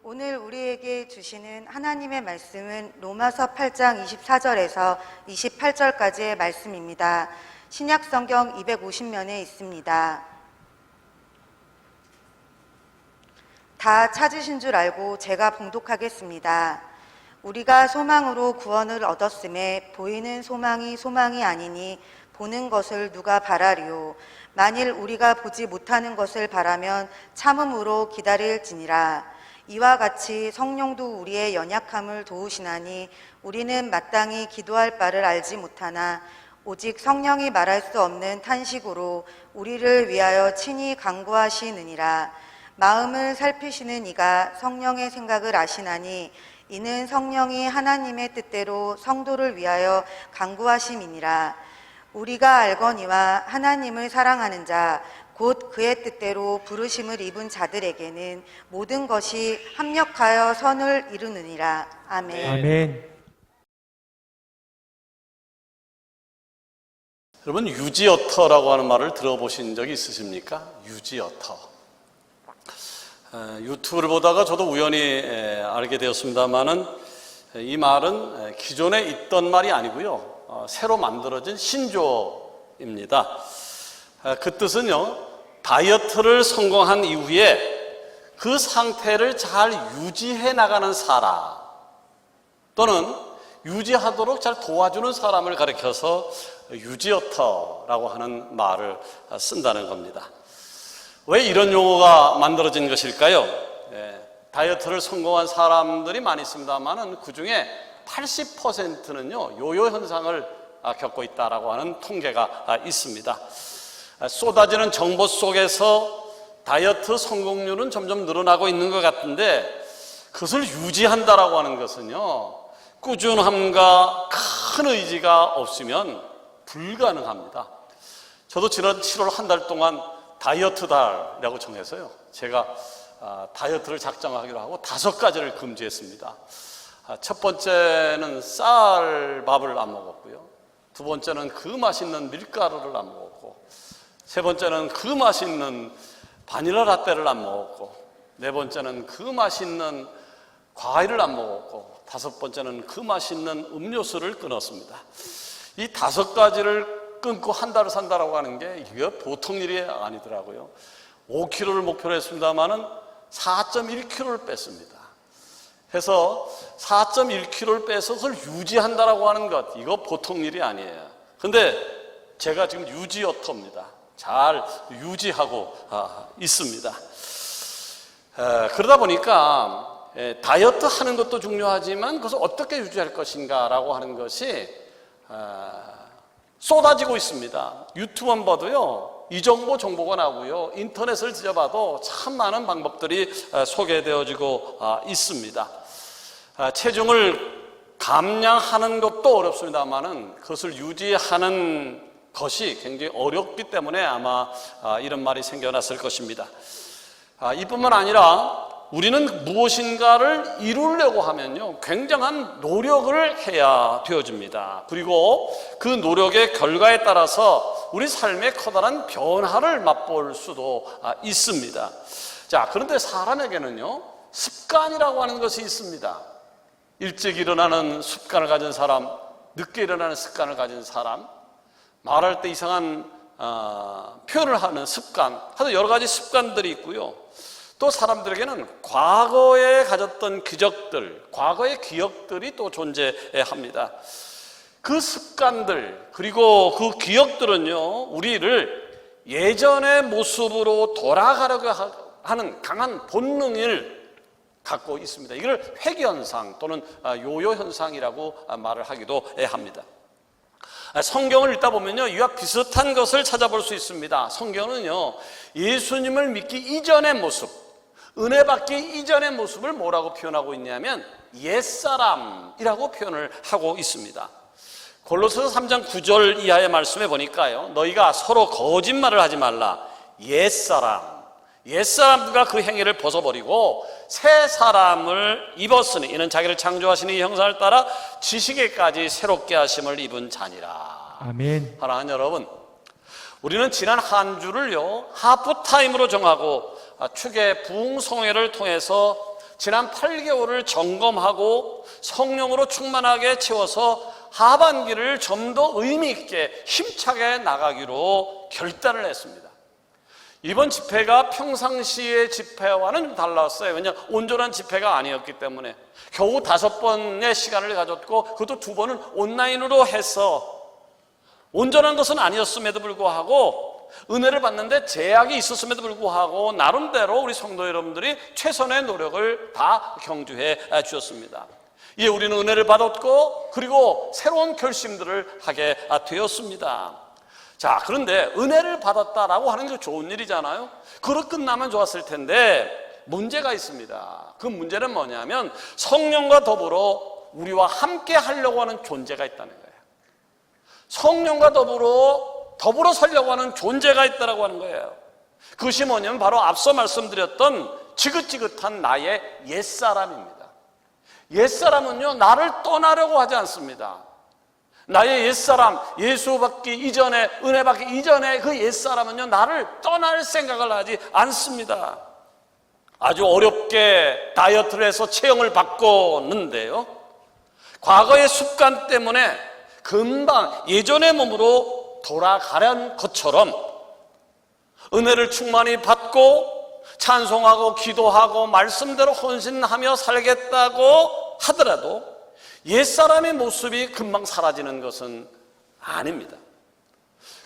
오늘 우리에게 주시는 하나님의 말씀은 로마서 8장 24절에서 28절까지의 말씀입니다. 신약성경 250면에 있습니다. 다 찾으신 줄 알고 제가 봉독하겠습니다. 우리가 소망으로 구원을 얻었음에 보이는 소망이 소망이 아니니 보는 것을 누가 바라리요. 만일 우리가 보지 못하는 것을 바라면 참음으로 기다릴지니라. 이와 같이 성령도 우리의 연약함을 도우시나니 우리는 마땅히 기도할 바를 알지 못하나 오직 성령이 말할 수 없는 탄식으로 우리를 위하여 친히 간구하시느니라. 마음을 살피시는 이가 성령의 생각을 아시나니 이는 성령이 하나님의 뜻대로 성도를 위하여 간구하심이니라. 우리가 알거니와 하나님을 사랑하는 자 곧 그의 뜻대로 부르심을 입은 자들에게는 모든 것이 합력하여 선을 이루느니라. 아멘. 아멘. 여러분, 유지어터라고 하는 말을 들어보신 적이 있으십니까? 유지어터. 유튜브를 보다가 저도 우연히 알게 되었습니다마는 이 말은 기존에 있던 말이 아니고요, 새로 만들어진 신조어입니다. 그 뜻은요, 다이어트를 성공한 이후에 그 상태를 잘 유지해 나가는 사람 또는 유지하도록 잘 도와주는 사람을 가리켜서 유지어터라고 하는 말을 쓴다는 겁니다. 왜 이런 용어가 만들어진 것일까요? 다이어트를 성공한 사람들이 많이 있습니다만 그 중에 80%는요 요요 현상을 겪고 있다라고 하는 통계가 있습니다. 쏟아지는 정보 속에서 다이어트 성공률은 점점 늘어나고 있는 것 같은데 그것을 유지한다라고 하는 것은요 꾸준함과 큰 의지가 없으면 불가능합니다. 저도 지난 7월 한 달 동안 다이어트 달이라고 정해서요 제가 다이어트를 작정하기로 하고 5가지를 금지했습니다. 첫 번째는 쌀밥을 안 먹었고요, 두 번째는 그 맛있는 밀가루를 안 먹었고, 세 번째는 그 맛있는 바닐라 라떼를 안 먹었고, 네 번째는 그 맛있는 과일을 안 먹었고, 다섯 번째는 그 맛있는 음료수를 끊었습니다. 이 5가지를 끊고 한 달을 산다라고 하는 게 이게 보통 일이 아니더라고요. 5kg를 목표로 했습니다마는 4.1kg를 뺐습니다. 해서 4.1kg를 빼서 그걸 유지한다라고 하는 것, 이거 보통 일이 아니에요. 근데 제가 지금 유지어터입니다. 잘 유지하고 있습니다. 그러다 보니까 다이어트 하는 것도 중요하지만 그것을 어떻게 유지할 것인가 라고 하는 것이 쏟아지고 있습니다. 유튜브만 봐도요 이 정보가 나오고요, 인터넷을 뒤져봐도 참 많은 방법들이 소개되어지고 있습니다. 체중을 감량하는 것도 어렵습니다만은 그것을 유지하는 것이 굉장히 어렵기 때문에 아마 이런 말이 생겨났을 것입니다. 이뿐만 아니라 우리는 무엇인가를 이루려고 하면요 굉장한 노력을 해야 되어집니다. 그리고 그 노력의 결과에 따라서 우리 삶의 커다란 변화를 맛볼 수도 있습니다. 자, 그런데 사람에게는요 습관이라고 하는 것이 있습니다. 일찍 일어나는 습관을 가진 사람, 늦게 일어나는 습관을 가진 사람, 말할 때 이상한 표현을 하는 습관, 하여튼 여러 가지 습관들이 있고요. 또 사람들에게는 과거에 가졌던 기적들, 과거의 기억들이 또 존재합니다. 그 습관들 그리고 그 기억들은요 우리를 예전의 모습으로 돌아가려고 하는 강한 본능을 갖고 있습니다. 이걸 회귀현상 또는 요요현상이라고 말을 하기도 합니다. 성경을 읽다 보면요 이와 비슷한 것을 찾아볼 수 있습니다. 성경은요 예수님을 믿기 이전의 모습, 은혜 받기 이전의 모습을 뭐라고 표현하고 있냐면 옛사람이라고 표현을 하고 있습니다. 골로새서 3장 9절 이하의 말씀에 보니까요 너희가 서로 거짓말을 하지 말라. 옛사람과 그 행위를 벗어버리고 새 사람을 입었으니 이는 자기를 창조하시는 이 형상을 따라 지식에까지 새롭게 하심을 입은 자니라. 아멘. 사랑하는 여러분, 우리는 지난 한 주를요 하프타임으로 정하고 축의 부흥성회를 통해서 지난 8개월을 점검하고 성령으로 충만하게 채워서 하반기를 좀 더 의미 있게 힘차게 나가기로 결단을 했습니다. 이번 집회가 평상시의 집회와는 좀 달랐어요. 왜냐하면 온전한 집회가 아니었기 때문에 겨우 5번의 시간을 가졌고 그것도 2번은 온라인으로 해서 온전한 것은 아니었음에도 불구하고 은혜를 받는데 제약이 있었음에도 불구하고 나름대로 우리 성도 여러분들이 최선의 노력을 다 경주해 주셨습니다. 예, 우리는 은혜를 받았고 그리고 새로운 결심들을 하게 되었습니다. 자, 그런데 은혜를 받았다라고 하는 게 좋은 일이잖아요. 그로 끝나면 좋았을 텐데 문제가 있습니다. 그 문제는 뭐냐면 성령과 더불어 우리와 함께 하려고 하는 존재가 있다는 거예요. 성령과 더불어 살려고 하는 존재가 있다라고 하는 거예요. 그것이 뭐냐면 바로 앞서 말씀드렸던 지긋지긋한 나의 옛사람입니다. 옛사람은요, 나를 떠나려고 하지 않습니다. 나의 옛사람, 예수 받기 이전에, 은혜 받기 이전에 그 옛사람은요, 나를 떠날 생각을 하지 않습니다. 아주 어렵게 다이어트를 해서 체형을 바꿨는데요, 과거의 습관 때문에 금방 예전의 몸으로 돌아가려는 것처럼 은혜를 충만히 받고 찬송하고 기도하고 말씀대로 헌신하며 살겠다고 하더라도 옛사람의 모습이 금방 사라지는 것은 아닙니다.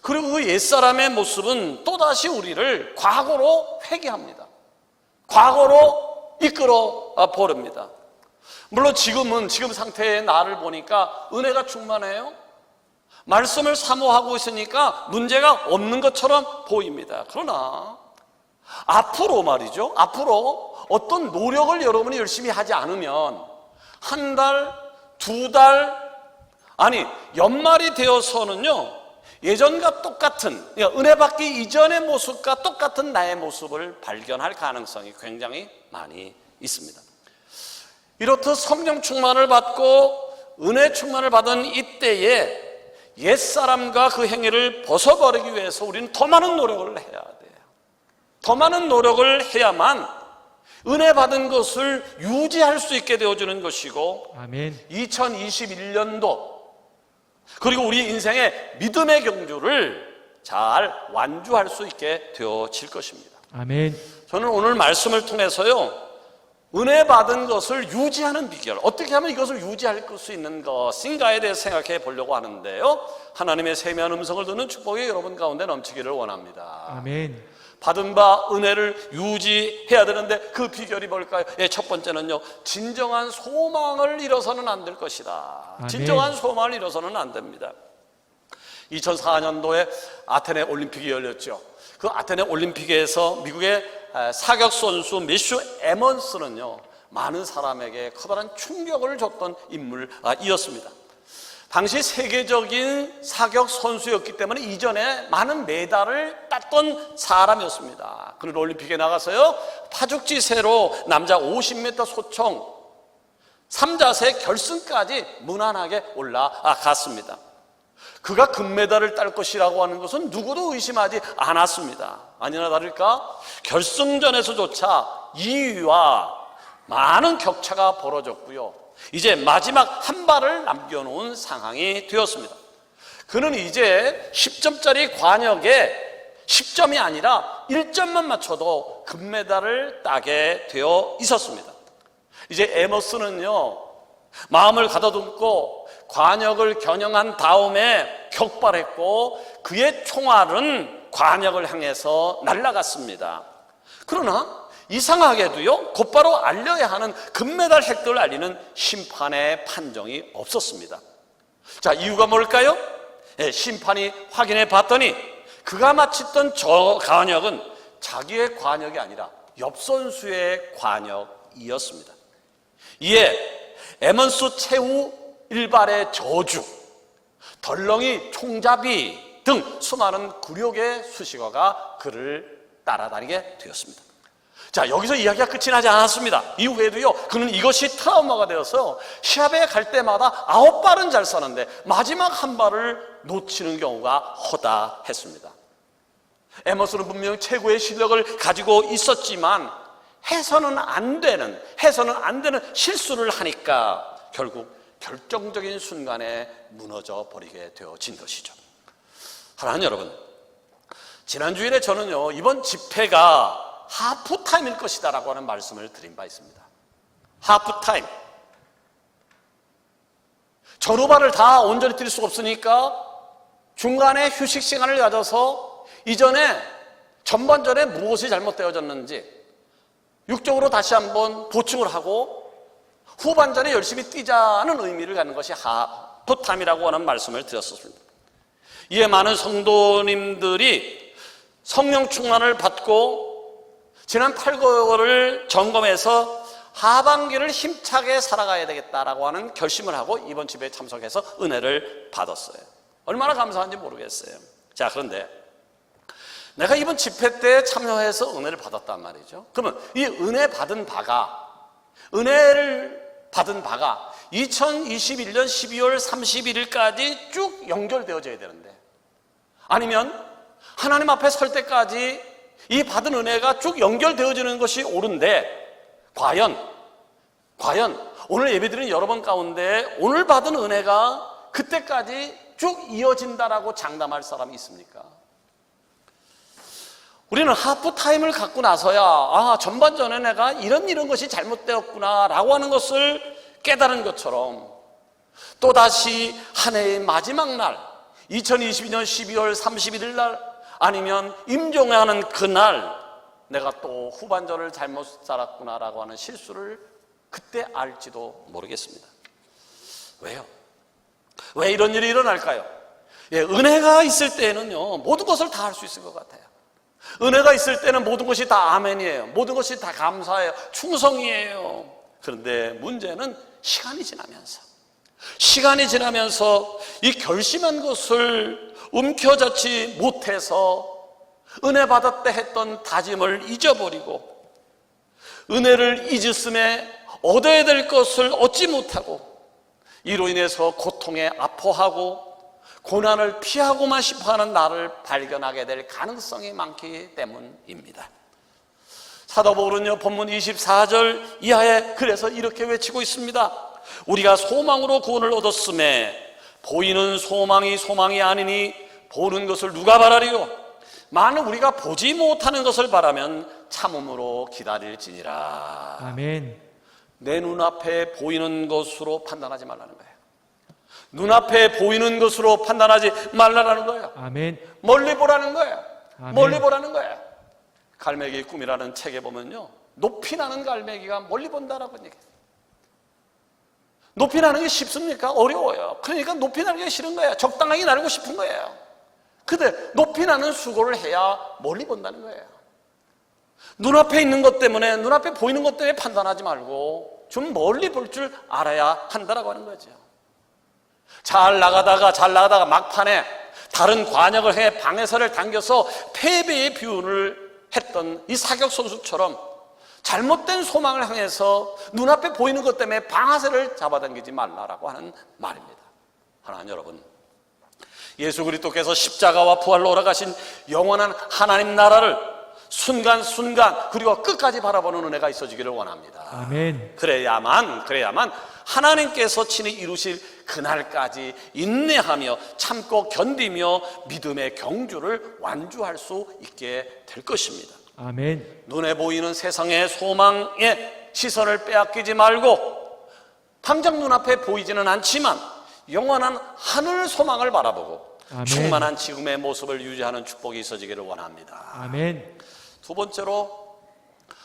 그리고 그 옛사람의 모습은 또다시 우리를 과거로 회귀합니다. 과거로 이끌어 버립니다. 물론 지금 상태의 나를 보니까 은혜가 충만해요. 말씀을 사모하고 있으니까 문제가 없는 것처럼 보입니다. 그러나 앞으로 말이죠, 앞으로 어떤 노력을 여러분이 열심히 하지 않으면 한 달, 2달, 아니 연말이 되어서는요, 예전과 똑같은, 은혜 받기 이전의 모습과 똑같은 나의 모습을 발견할 가능성이 굉장히 많이 있습니다. 이렇듯 성령 충만을 받고 은혜 충만을 받은 이때에 옛사람과 그 행위를 벗어버리기 위해서 우리는 더 많은 노력을 해야 돼요. 더 많은 노력을 해야만 은혜 받은 것을 유지할 수 있게 되어주는 것이고, 아멘. 2021년도 그리고 우리 인생의 믿음의 경주를 잘 완주할 수 있게 되어질 것입니다. 아멘. 저는 오늘 말씀을 통해서요, 은혜 받은 것을 유지하는 비결, 어떻게 하면 이것을 유지할 수 있는 것인가에 대해서 생각해 보려고 하는데요, 하나님의 세미한 음성을 듣는 축복이 여러분 가운데 넘치기를 원합니다. 아멘. 받은 바 은혜를 유지해야 되는데 그 비결이 뭘까요? 예, 첫 번째는요, 진정한 소망을 잃어서는 안 될 것이다. 아멘. 진정한 소망을 잃어서는 안 됩니다. 2004년도에 아테네 올림픽이 열렸죠. 그 아테네 올림픽에서 미국의 사격 선수 매슈 에먼스는요, 많은 사람에게 커다란 충격을 줬던 인물이었습니다. 당시 세계적인 사격 선수였기 때문에 이전에 많은 메달을 땄던 사람이었습니다. 그리고 올림픽에 나가서요, 파죽지세로 남자 50m 소총 3자세 결승까지 무난하게 올라갔습니다. 그가 금메달을 딸 것이라고 하는 것은 누구도 의심하지 않았습니다. 아니나 다를까 결승전에서조차 2위와 많은 격차가 벌어졌고요, 이제 마지막 한 발을 남겨놓은 상황이 되었습니다. 그는 이제 10점짜리 관역에 10점이 아니라 1점만 맞춰도 금메달을 따게 되어 있었습니다. 이제 에머스는요, 마음을 가다듬고 관역을 겨냥한 다음에 격발했고 그의 총알은 관역을 향해서 날아갔습니다. 그러나 이상하게도요, 곧바로 알려야 하는 금메달 획득을 알리는 심판의 판정이 없었습니다. 자, 이유가 뭘까요? 네, 심판이 확인해 봤더니 그가 마쳤던 저 관역은 자기의 관역이 아니라 옆 선수의 관역이었습니다. 이에 에먼스 최후 일발의 저주, 덜렁이 총잡이 등 수많은 굴욕의 수식어가 그를 따라다니게 되었습니다. 자, 여기서 이야기가 끝이 나지 않았습니다. 이후에도요, 그는 이것이 트라우마가 되어서 시합에 갈 때마다 9발은 잘 쏘는데 마지막 한 발을 놓치는 경우가 허다했습니다. 에머스는 분명 최고의 실력을 가지고 있었지만 해서는 안 되는 실수를 하니까 결국 결정적인 순간에 무너져 버리게 되어진 것이죠. 사랑하는 여러분, 지난 주일에 저는요, 이번 집회가 하프타임일 것이다 라고 하는 말씀을 드린 바 있습니다. 하프타임. 전후반을 다 온전히 드릴 수가 없으니까 중간에 휴식 시간을 가져서 이전에 전반전에 무엇이 잘못되어졌는지 육적으로 다시 한번 보충을 하고 후반전에 열심히 뛰자는 의미를 갖는 것이 하프타임이라고 하는 말씀을 드렸었습니다. 이에 많은 성도님들이 성령 충만을 받고 지난 8개월을 점검해서 하반기를 힘차게 살아가야 되겠다라고 하는 결심을 하고 이번 집회에 참석해서 은혜를 받았어요. 얼마나 감사한지 모르겠어요. 자, 그런데 내가 이번 집회 때 참여해서 은혜를 받았단 말이죠. 그러면 이 은혜를 받은 바가 2021년 12월 31일까지 쭉 연결되어져야 되는데, 아니면 하나님 앞에 설 때까지 이 받은 은혜가 쭉 연결되어지는 것이 옳은데, 과연 오늘 예배드리는 여러분 가운데 오늘 받은 은혜가 그때까지 쭉 이어진다라고 장담할 사람이 있습니까? 우리는 하프타임을 갖고 나서야 전반전에 내가 이런 것이 잘못되었구나 라고 하는 것을 깨달은 것처럼, 또다시 한 해의 마지막 날 2022년 12월 31일 날 아니면 임종하는 그날 내가 또 후반전을 잘못 살았구나 라고 하는 실수를 그때 알지도 모르겠습니다. 왜요? 왜 이런 일이 일어날까요? 은혜가 있을 때는요, 모든 것을 다 할 수 있을 것 같아요. 은혜가 있을 때는 모든 것이 다 아멘이에요. 모든 것이 다 감사해요. 충성이에요. 그런데 문제는 시간이 지나면서 이 결심한 것을 움켜잡지 못해서 은혜 받았다 했던 다짐을 잊어버리고, 은혜를 잊었음에 얻어야 될 것을 얻지 못하고 이로 인해서 고통에 아파하고 고난을 피하고만 싶어하는 나를 발견하게 될 가능성이 많기 때문입니다. 사도 바울은요, 본문 24절 이하에 그래서 이렇게 외치고 있습니다. 우리가 소망으로 구원을 얻었음에 보이는 소망이 아니니 보는 것을 누가 바라리요? 만일 우리가 보지 못하는 것을 바라면 참음으로 기다릴지니라. 아멘. 내 눈앞에 보이는 것으로 판단하지 말라는 거예요. 눈앞에 보이는 것으로 판단하지 말라는 거예요. 아멘. 멀리 보라는 거예요. 아멘. 멀리 보라는 거예요. 갈매기의 꿈이라는 책에 보면요, 높이 나는 갈매기가 멀리 본다라고 얘기해요. 높이 나는 게 쉽습니까? 어려워요. 그러니까 높이 나는 게 싫은 거예요. 적당하게 날고 싶은 거예요. 근데 높이 나는 수고를 해야 멀리 본다는 거예요. 눈앞에 있는 것 때문에, 눈앞에 보이는 것 때문에 판단하지 말고 좀 멀리 볼 줄 알아야 한다라고 하는 거죠. 잘 나가다가 막판에 다른 관역을 해 방해선을 당겨서 패배의 비운을 했던 이 사격 선수처럼 잘못된 소망을 향해서 눈앞에 보이는 것 때문에 방아쇠를 잡아당기지 말라라고 하는 말입니다. 하나님 여러분, 예수 그리스도께서 십자가와 부활로 돌아가신 영원한 하나님 나라를 순간순간 그리고 끝까지 바라보는 은혜가 있어지기를 원합니다. 아멘. 그래야만 하나님께서 친히 이루실 그날까지 인내하며 참고 견디며 믿음의 경주를 완주할 수 있게 될 것입니다. 아멘. 눈에 보이는 세상의 소망에 시선을 빼앗기지 말고, 당장 눈앞에 보이지는 않지만 영원한 하늘 소망을 바라보고 아멘. 충만한 지금의 모습을 유지하는 축복이 있어지기를 원합니다. 아멘. 두 번째로,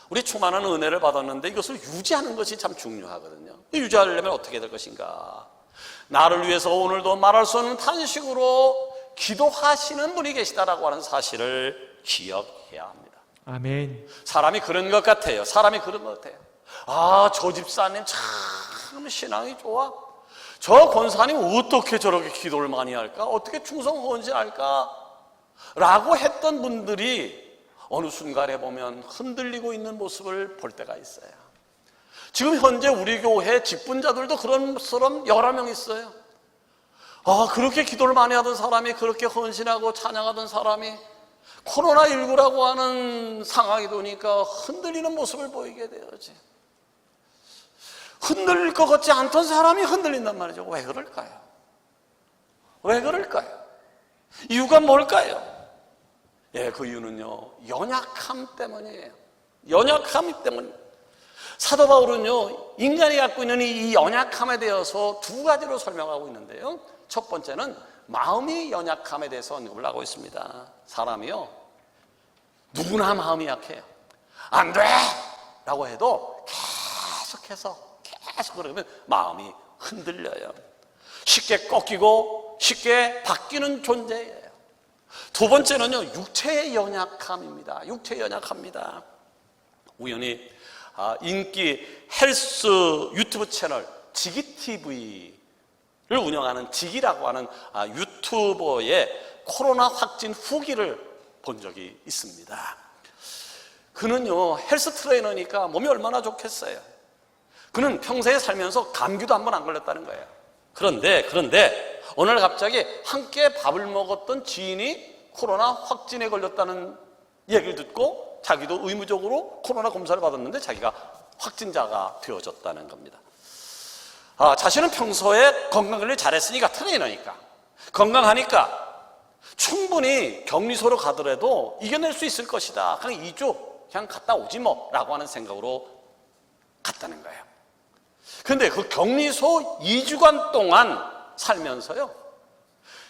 우리 충만한 은혜를 받았는데 이것을 유지하는 것이 참 중요하거든요. 유지하려면 어떻게 될 것인가? 나를 위해서 오늘도 말할 수 없는 탄식으로 기도하시는 분이 계시다라고 하는 사실을 기억해야 합니다. 아멘. 사람이 그런 것 같아요. 저 집사님 참 신앙이 좋아. 저 권사님 어떻게 저렇게 기도를 많이 할까? 어떻게 충성 헌신할까? 라고 했던 분들이 어느 순간에 보면 흔들리고 있는 모습을 볼 때가 있어요. 지금 현재 우리 교회 직분자들도 그런 사람 여러 명 있어요. 그렇게 기도를 많이 하던 사람이, 그렇게 헌신하고 찬양하던 사람이 코로나19라고 하는 상황이 오니까 흔들리는 모습을 보이게 되어지. 흔들릴 것 같지 않던 사람이 흔들린단 말이죠. 왜 그럴까요? 왜 그럴까요? 이유가 뭘까요? 예, 그 이유는요, 연약함 때문이에요. 연약함 때문에. 사도 바울은요, 인간이 갖고 있는 이 연약함에 대해서 두 가지로 설명하고 있는데요. 첫 번째는 마음이 연약함에 대해서 언급을 하고 있습니다. 사람이요, 누구나 마음이 약해요. 안 돼! 라고 해도 계속 그러면 마음이 흔들려요. 쉽게 꺾이고 쉽게 바뀌는 존재예요. 두 번째는요, 육체의 연약함입니다. 육체의 연약합니다. 우연히 인기 헬스 유튜브 채널 지기TV를 운영하는 지기라고 하는 유튜버의 코로나 확진 후기를 본 적이 있습니다. 그는요, 헬스 트레이너니까 몸이 얼마나 좋겠어요. 그는 평소에 살면서 감기도 한 번 안 걸렸다는 거예요. 그런데 오늘 갑자기 함께 밥을 먹었던 지인이 코로나 확진에 걸렸다는 얘기를 듣고 자기도 의무적으로 코로나 검사를 받았는데 자기가 확진자가 되어졌다는 겁니다. 자신은 평소에 건강관리를 잘했으니까, 트레이너니까, 건강하니까 충분히 격리소로 가더라도 이겨낼 수 있을 것이다. 그냥 2주 그냥 갔다 오지 뭐 라고 하는 생각으로 갔다는 거예요. 그런데 그 격리소 2주간 동안 살면서요,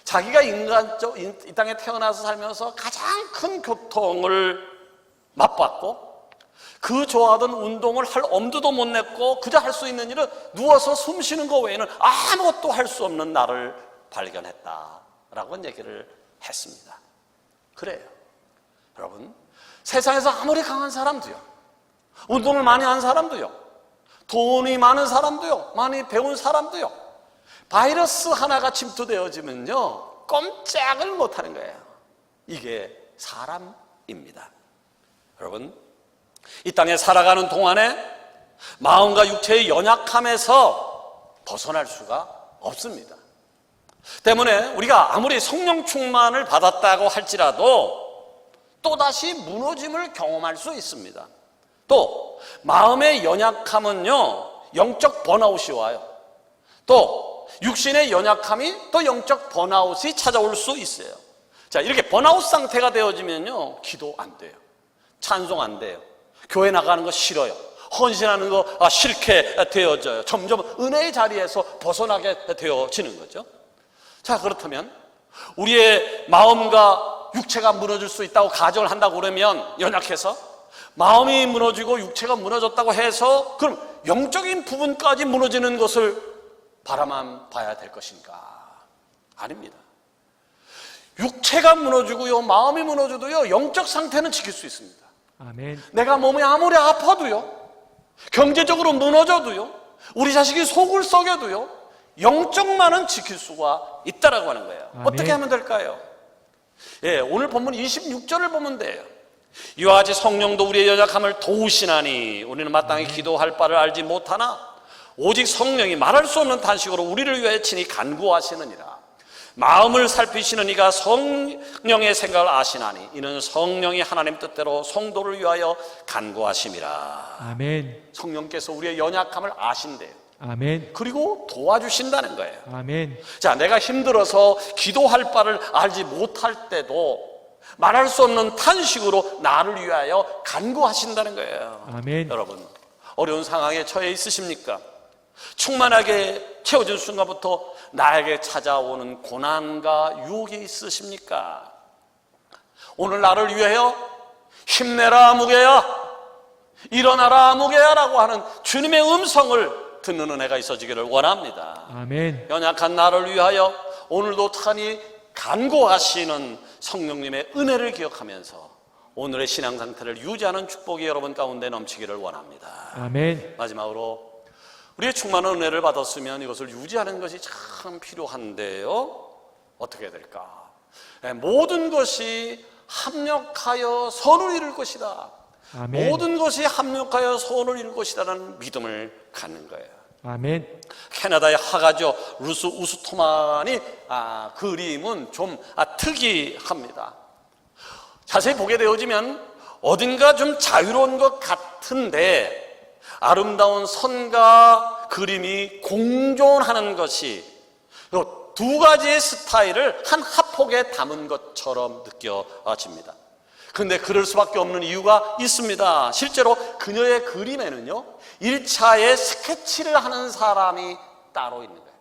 자기가 이 땅에 태어나서 살면서 가장 큰 고통을 맛봤고, 그 좋아하던 운동을 할 엄두도 못 냈고 그저 할 수 있는 일은 누워서 숨 쉬는 것 외에는 아무것도 할 수 없는 나를 발견했다라고 얘기를 했습니다. 그래요. 여러분, 세상에서 아무리 강한 사람도요, 운동을 많이 한 사람도요, 돈이 많은 사람도요, 많이 배운 사람도요, 바이러스 하나가 침투되어지면요 꼼짝을 못하는 거예요. 이게 사람입니다. 여러분, 이 땅에 살아가는 동안에 마음과 육체의 연약함에서 벗어날 수가 없습니다. 때문에 우리가 아무리 성령 충만을 받았다고 할지라도 또다시 무너짐을 경험할 수 있습니다. 또 마음의 연약함은요, 영적 번아웃이 와요. 또 육신의 연약함이 또 영적 번아웃이 찾아올 수 있어요. 자, 이렇게 번아웃 상태가 되어지면요, 기도 안 돼요. 찬송 안 돼요. 교회 나가는 거 싫어요. 헌신하는 거 싫게 되어져요. 점점 은혜의 자리에서 벗어나게 되어지는 거죠. 자, 그렇다면 우리의 마음과 육체가 무너질 수 있다고 가정을 한다고 그러면, 연약해서 마음이 무너지고 육체가 무너졌다고 해서 그럼 영적인 부분까지 무너지는 것을 바라만 봐야 될 것인가? 아닙니다. 육체가 무너지고요, 마음이 무너져도요, 영적 상태는 지킬 수 있습니다. 아멘. 내가 몸이 아무리 아파도요, 경제적으로 무너져도요, 우리 자식이 속을 썩여도요, 영적만은 지킬 수가 있다라고 하는 거예요. 아멘. 어떻게 하면 될까요? 예, 오늘 본문 26절을 보면 돼요. 이와 같이 성령도 우리의 연약함을 도우시나니 우리는 마땅히 기도할 바를 알지 못하나 오직 성령이 말할 수 없는 탄식으로 우리를 위하여 친히 간구하시느니라. 마음을 살피시는 이가 성령의 생각을 아시나니 이는 성령이 하나님 뜻대로 성도를 위하여 간구하심이라. 아멘. 성령께서 우리의 연약함을 아신대요. 아멘. 그리고 도와주신다는 거예요. 아멘. 자, 내가 힘들어서 기도할 바를 알지 못할 때도 말할 수 없는 탄식으로 나를 위하여 간구하신다는 거예요. 아멘. 여러분, 어려운 상황에 처해 있으십니까? 충만하게 채워진 순간부터 나에게 찾아오는 고난과 유혹이 있으십니까? 오늘 나를 위하여 힘내라 무게야, 일어나라 무게야 라고 하는 주님의 음성을 듣는 은혜가 있어지기를 원합니다. 아멘. 연약한 나를 위하여 오늘도 찬히 간구하시는 성령님의 은혜를 기억하면서 오늘의 신앙 상태를 유지하는 축복이 여러분 가운데 넘치기를 원합니다. 아멘. 마지막으로 우리의 충만한 은혜를 받았으면 이것을 유지하는 것이 참 필요한데요, 어떻게 해야 될까? 모든 것이 합력하여 선을 이룰 것이다. 아멘. 모든 것이 합력하여 선을 이룰 것이다라는 믿음을 갖는 거예요. 아멘. 캐나다의 화가죠, 루스 우스토만이 그림은 좀 특이합니다. 자세히 보게 되어지면 어딘가 좀 자유로운 것 같은데 아름다운 선과 그림이 공존하는 것이 이 두 가지의 스타일을 한 합폭에 담은 것처럼 느껴집니다. 그런데 그럴 수밖에 없는 이유가 있습니다. 실제로 그녀의 그림에는요, 1차의 스케치를 하는 사람이 따로 있는 거예요.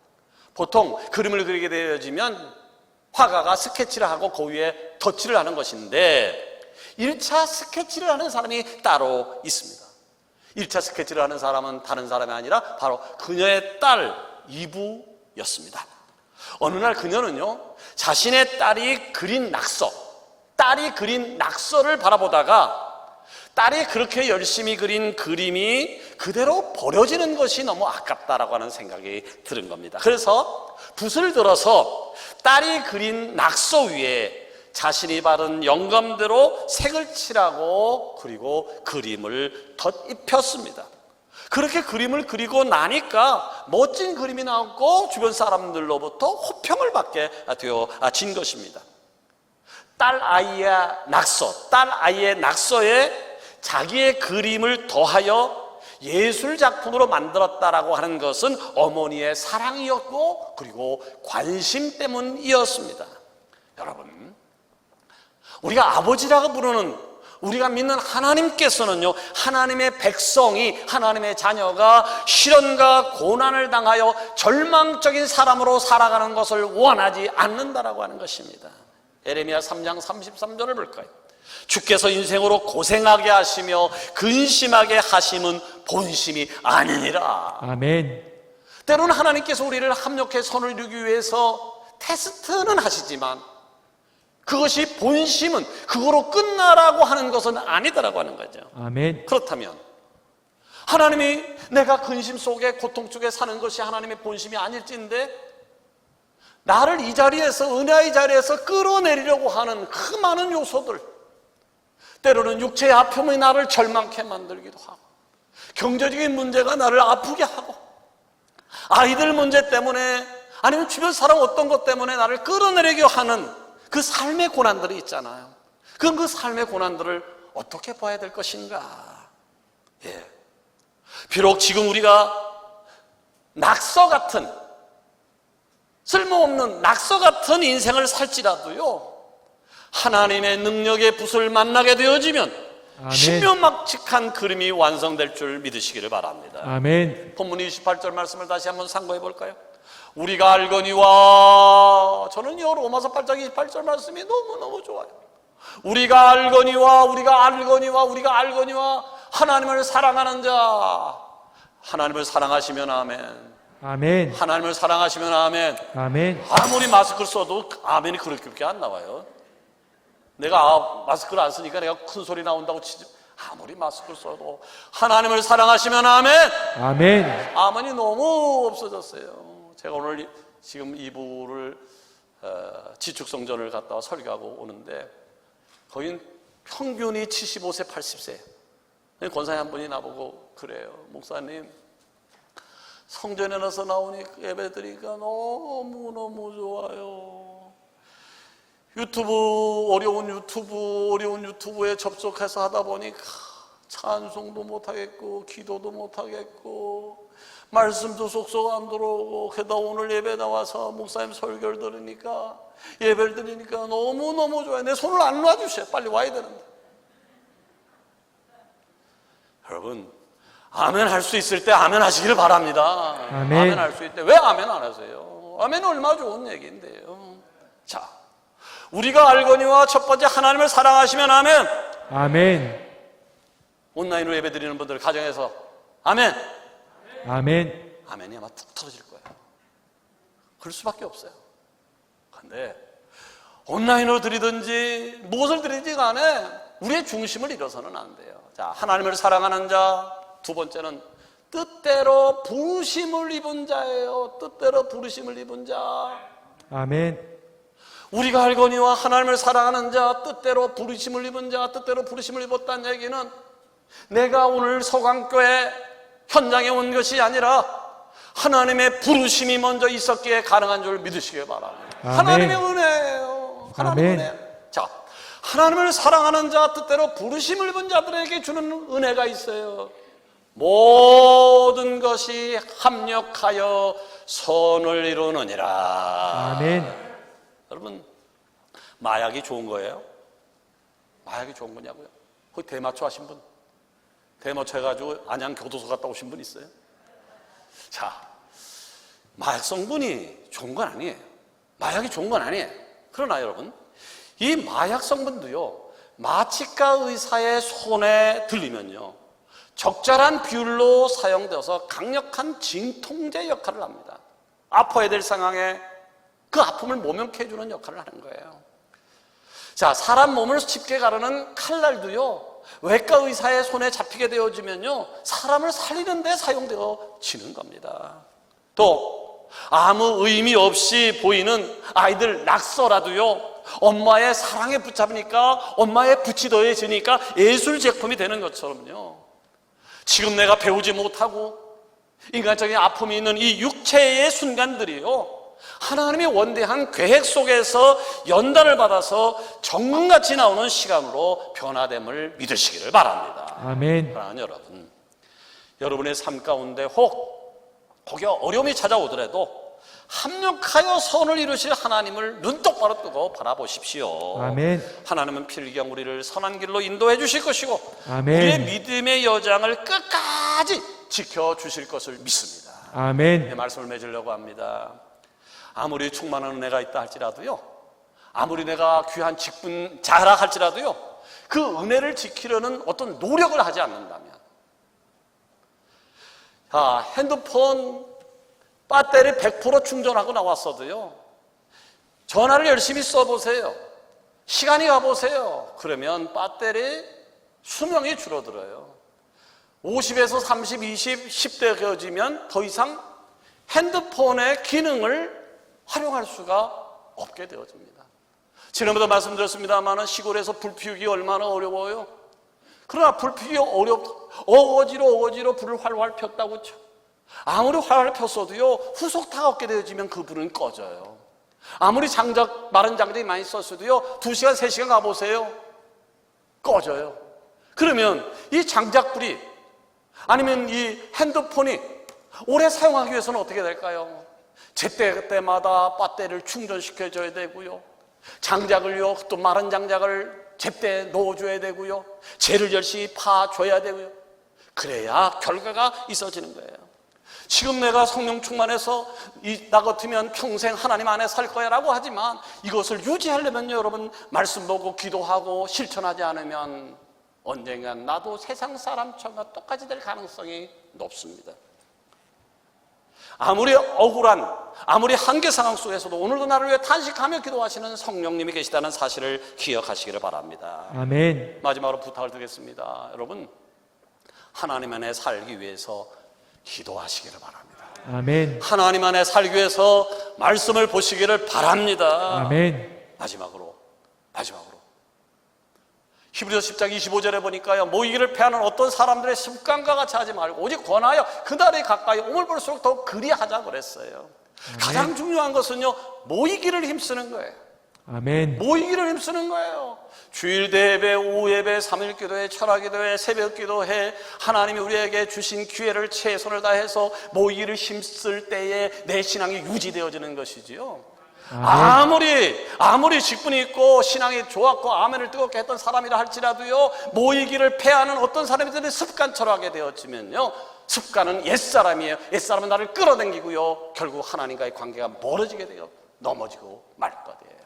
보통 그림을 그리게 되어지면 화가가 스케치를 하고 그 위에 덧칠을 하는 것인데 1차 스케치를 하는 사람이 따로 있습니다. 1차 스케치를 하는 사람은 다른 사람이 아니라 바로 그녀의 딸 이브였습니다. 어느 날 그녀는요, 자신의 딸이 그린 낙서를 바라보다가 딸이 그렇게 열심히 그린 그림이 그대로 버려지는 것이 너무 아깝다라고 하는 생각이 드는 겁니다. 그래서 붓을 들어서 딸이 그린 낙서 위에 자신이 받은 영감대로 색을 칠하고 그리고 그림을 덧입혔습니다. 그렇게 그림을 그리고 나니까 멋진 그림이 나왔고 주변 사람들로부터 호평을 받게 되어진 것입니다. 딸아이의 낙서에 자기의 그림을 더하여 예술 작품으로 만들었다라고 하는 것은 어머니의 사랑이었고 그리고 관심 때문이었습니다. 여러분, 우리가 아버지라고 부르는 우리가 믿는 하나님께서는요, 하나님의 백성이, 하나님의 자녀가 시련과 고난을 당하여 절망적인 사람으로 살아가는 것을 원하지 않는다라고 하는 것입니다. 에레미야 3장 33절을 볼까요? 주께서 인생으로 고생하게 하시며 근심하게 하심은 본심이 아니니라. 아멘. 때로는 하나님께서 우리를 합력해 선을 이루기 위해서 테스트는 하시지만 그것이 본심은 그거로 끝나라고 하는 것은 아니다라고 하는 거죠. 아멘. 그렇다면 하나님이 내가 근심 속에 고통 속에 사는 것이 하나님의 본심이 아닐진데 나를 이 자리에서, 은혜의 자리에서 끌어내리려고 하는 그 많은 요소들, 때로는 육체의 아픔이 나를 절망케 만들기도 하고, 경제적인 문제가 나를 아프게 하고, 아이들 문제 때문에, 아니면 주변 사람 어떤 것 때문에 나를 끌어내리려 하는 그 삶의 고난들이 있잖아요. 그럼 그 삶의 고난들을 어떻게 봐야 될 것인가? 예. 비록 지금 우리가 낙서 같은, 쓸모없는 낙서 같은 인생을 살지라도요, 하나님의 능력의 붓을 만나게 되어지면 신묘막측한 그림이 완성될 줄 믿으시기를 바랍니다. 아멘. 본문 28절 말씀을 다시 한번 상고해 볼까요? 우리가 알거니와, 저는 이 로마서 8장 28절 말씀이 너무너무 좋아요. 우리가 알거니와 하나님을 사랑하는 자, 하나님을 사랑하시면 아멘. 아멘. 하나님을 사랑하시면 아멘. 아멘. 아무리 마스크를 써도 아멘이 그렇게 안 나와요. 내가 마스크를 안 쓰니까 내가 큰 소리 나온다고 치지, 아무리 마스크를 써도 하나님을 사랑하시면 아멘. 아멘. 아멘이 너무 없어졌어요. 제가 오늘 지금 2부를 지축성전을 갔다 와 설교하고 오는데 거의 평균이 75세, 80세. 권사님 한 분이 나보고 그래요. 목사님, 성전에 나서 나오니 예배 드리니까 너무너무 좋아요. 어려운 유튜브에 접속해서 하다 보니까 찬송도 못하겠고 기도도 못하겠고 말씀도 쏙쏙 안 들어오고, 게다가 오늘 예배 나와서 목사님 설교를 들으니까, 예배를 드리니까 너무너무 좋아요. 내 손을 안 놔주셔요. 빨리 와야 되는데. 여러분, 아멘 할 수 있을 때 아멘 하시기를 바랍니다. 아멘 할 수 있을 때 왜 아멘 안 하세요? 아멘은 얼마나 좋은 얘기인데요. 자, 우리가 알거니와 첫 번째 하나님을 사랑하시면 아멘. 아멘. 온라인으로 예배 드리는 분들 가정에서 아멘. 아멘. 아멘이 아마 툭 터질 거예요. 그럴 수밖에 없어요. 그런데 온라인으로 드리든지 무엇을 드리든지 간에 우리의 중심을 잃어서는 안 돼요. 자, 하나님을 사랑하는 자, 두 번째는 뜻대로 부르심을 입은 자예요. 뜻대로 부르심을 입은 자. 아멘. 우리가 알거니와 하나님을 사랑하는 자, 뜻대로 부르심을 입은 자, 뜻대로 부르심을 입었다는 얘기는 내가 오늘 서강교회 현장에 온 것이 아니라 하나님의 부르심이 먼저 있었기에 가능한 줄 믿으시기 바랍니다. 아멘. 하나님의 은혜예요. 하나님의 아멘. 은혜. 자, 하나님을 사랑하는 자, 뜻대로 부르심을 입은 자들에게 주는 은혜가 있어요. 모든 것이 합력하여 선을 이루느니라. 아멘. 여러분, 마약이 좋은 거예요? 마약이 좋은 거냐고요? 거기 대마초 하신 분? 대마초 해가지고 안양 교도소 갔다 오신 분 있어요? 자, 마약 성분이 좋은 건 아니에요. 마약이 좋은 건 아니에요. 그러나 여러분, 이 마약 성분도요, 마취과 의사의 손에 들리면요, 적절한 비율로 사용되어서 강력한 진통제 역할을 합니다. 아파야 될 상황에 그 아픔을 모면케 해주는 역할을 하는 거예요. 자, 사람 몸을 집게 가르는 칼날도요, 외과 의사의 손에 잡히게 되어지면요, 사람을 살리는 데 사용되어지는 겁니다. 또 아무 의미 없이 보이는 아이들 낙서라도요, 엄마의 사랑에 붙잡으니까, 엄마의 붙이 더해지니까 예술 제품이 되는 것처럼요, 지금 내가 배우지 못하고 인간적인 아픔이 있는 이 육체의 순간들이요, 하나님의 원대한 계획 속에서 연단을 받아서 정금같이 나오는 시간으로 변화됨을 믿으시기를 바랍니다. 아멘. 사랑하는 여러분, 여러분의 삶 가운데 혹여 어려움이 찾아오더라도 합력하여 선을 이루실 하나님을 눈 똑바로 뜨고 바라보십시오. 아멘. 하나님은 필경 우리를 선한 길로 인도해 주실 것이고, 아멘. 우리의 믿음의 여장을 끝까지 지켜주실 것을 믿습니다. 아멘. 이 말씀을 맺으려고 합니다. 아무리 충만한 은혜가 있다 할지라도요, 아무리 내가 귀한 직분 자랑할지라도요, 그 은혜를 지키려는 어떤 노력을 하지 않는다면, 핸드폰 배터리 100% 충전하고 나왔어도요, 전화를 열심히 써보세요. 시간이 가보세요. 그러면 배터리 수명이 줄어들어요. 50에서 30, 20, 10대 되어지면 더 이상 핸드폰의 기능을 활용할 수가 없게 되어집니다. 지난번에도 말씀드렸습니다만 시골에서 불 피우기 얼마나 어려워요. 그러나 불 피우기 어거지로 불을 활활 폈다고 쳐. 아무리 활활 폈어도요, 후속타가 없게 되어지면 그 불은 꺼져요. 아무리 마른 장작이 많이 썼어도요, 2시간, 3시간 가보세요. 꺼져요. 그러면 이 장작불이, 아니면 이 핸드폰이 오래 사용하기 위해서는 어떻게 될까요? 제때마다 배터리를 충전시켜줘야 되고요, 장작을요, 또 마른 장작을 제때 넣어줘야 되고요, 재를 열심히 파줘야 되고요. 그래야 결과가 있어지는 거예요. 지금 내가 성령 충만해서 나 같으면 평생 하나님 안에 살 거야 라고 하지만, 이것을 유지하려면요, 여러분, 말씀 보고 기도하고 실천하지 않으면 언젠간 나도 세상 사람처럼 똑같이 될 가능성이 높습니다. 아무리 억울한, 아무리 한계 상황 속에서도 오늘도 나를 위해 탄식하며 기도하시는 성령님이 계시다는 사실을 기억하시기를 바랍니다. 아멘. 마지막으로 부탁을 드리겠습니다. 여러분, 하나님 안에 살기 위해서 기도하시기를 바랍니다. 아멘. 하나님 안에 살기 위해서 말씀을 보시기를 바랍니다. 아멘. 마지막으로 히브리서 10장 25절에 보니까요, 모이기를 패하는 어떤 사람들의 습관과 같이 하지 말고 오직 권하여 그날이 가까이 오물 볼수록 더 그리하자 그랬어요. 가장 중요한 것은요, 모이기를 힘쓰는 거예요. 아멘. 모이기를 힘쓰는 거예요. 주일 예배, 오후 예배, 3일 기도회, 철학 기도회, 새벽 기도회, 하나님이 우리에게 주신 기회를 최선을 다해서 모이기를 힘쓸 때에 내 신앙이 유지되어지는 것이지요. 아무리 직분이 있고 신앙이 좋았고 아멘을 뜨겁게 했던 사람이라 할지라도요, 모이기를 패하는 어떤 사람들의 습관처럼 하게 되어지면요, 습관은 옛사람이에요. 옛사람은 나를 끌어당기고요, 결국 하나님과의 관계가 멀어지게 돼요. 넘어지고 말 것이에요.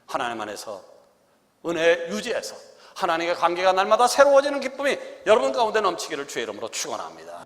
하나님 안에서 은혜 유지해서 하나님과 관계가 날마다 새로워지는 기쁨이 여러분 가운데 넘치기를 주의 이름으로 축원합니다.